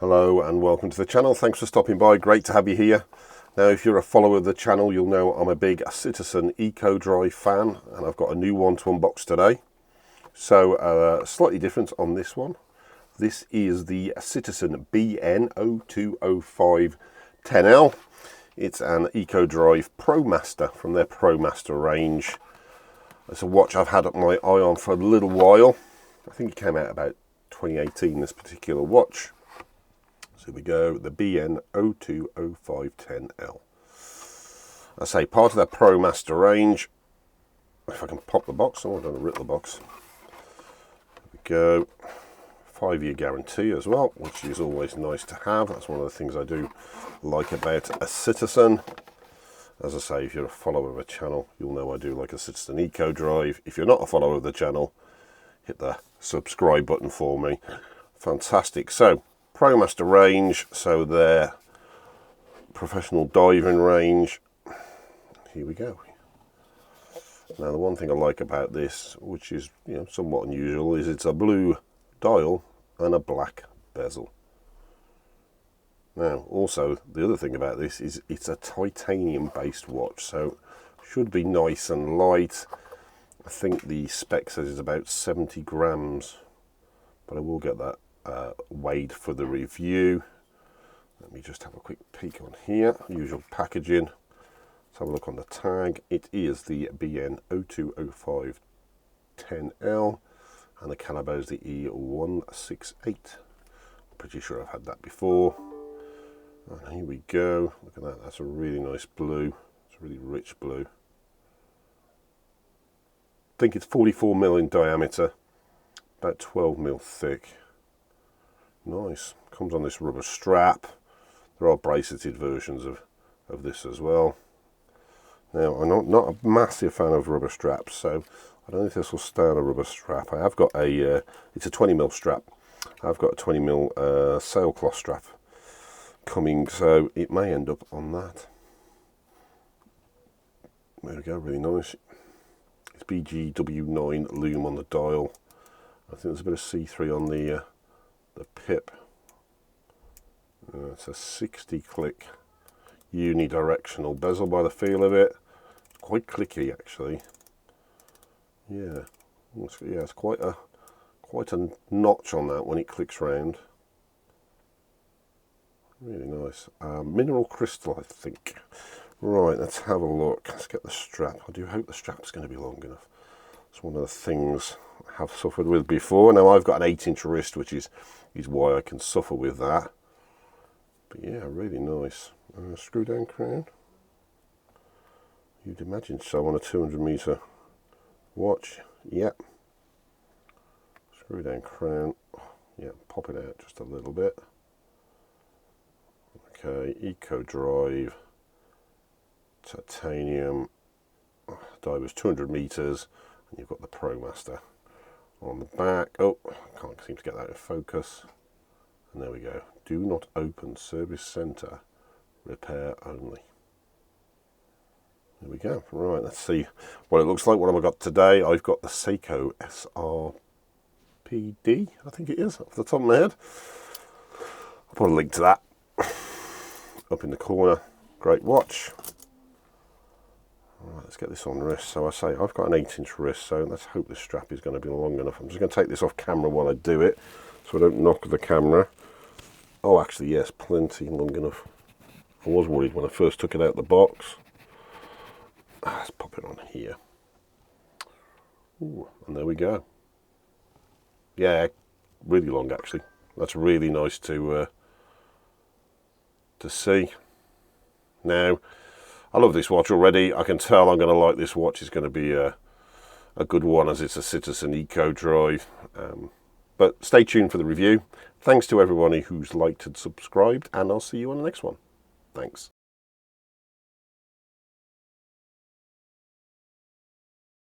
Hello and welcome to the channel. Thanks for stopping by. Great to have you here. Now, if you're a follower of the channel, you'll know I'm a big Citizen EcoDrive fan, and I've got a new one to unbox today. So slightly different on this one. This is the Citizen BN02050 10L. It's an EcoDrive Promaster from their Promaster range. It's a watch I've had my eye on for a little while. I think it came out about 2018, this particular watch. So here we go, the BN02050 10L. I say part of that Promaster range. If I can pop the box, I'm going to rip the box. There we go. 5-year guarantee as well, which is always nice to have. That's one of the things I do like about a Citizen. As I say, if you're a follower of a channel, you'll know I do like a Citizen EcoDrive. If you're not a follower of the channel, hit the subscribe button for me. Fantastic. So Promaster range, so their professional diving range. Here we go. Now, the one thing I like about this, which is somewhat unusual, is it's a blue dial and a black bezel. Now, also the other thing about this is it's a titanium based watch, so should be nice and light. I think the spec says it's about 70 grams, but I will get that weighed for the review. Let me just have a quick peek on here. Usual packaging. Let's have a look on the tag. It is the BN02050 10L, and the caliber is the E168. I'm pretty sure I've had that before. And here we go. Look at that. That's a really nice blue. It's a really rich blue. I think it's 44mm in diameter, about 12mm thick. Nice. Comes on this rubber strap. There are braceleted versions of this as well. Now, I'm not a massive fan of rubber straps, so I don't know if this will stay on a rubber strap. I have got a, it's a 20mm strap. I've got a 20mm sailcloth strap coming, so it may end up on that. There we go, really nice. It's BGW9 lume on the dial. I think there's a bit of C3 on the pip. It's a 60 click unidirectional bezel by the feel of it. It's quite clicky actually. Yeah, it's quite a notch on that when it clicks round. Really nice. Mineral crystal, I think. Right, let's have a look. Let's get the strap. I do hope the strap's going to be long enough. It's one of the things I have suffered with before. Now, I've got an 8-inch wrist, which is why I can suffer with that. But yeah, really nice. Screw down crown. You'd imagine so on a 200-meter watch. Yep. Screw down crown. Yeah, pop it out just a little bit. Okay, EcoDrive, titanium, dive was 200 meters, and you've got the Promaster on the back. Oh, I can't seem to get that in focus. And there we go. Do not open, service center, repair only. There we go. Right, let's see what it looks like. What have I got today? I've got the Seiko SRPD, I think it is, off the top of my head. I'll put a link to that up in the corner. Great watch. Alright, let's get this on wrist. So I say I've got an 8-inch wrist, so let's hope this strap is going to be long enough. I'm just going to take this off camera while I do it, so I don't knock the camera. Oh, actually, yes, plenty long enough. I was worried when I first took it out of the box. Let's pop it on here. Ooh, and there we go. Yeah, really long actually. That's really nice to see. Now, I love this watch already. I can tell I'm going to like this watch. It's going to be a good one, as it's a Citizen EcoDrive. But stay tuned for the review. Thanks to everyone who's liked and subscribed, and I'll see you on the next one. Thanks.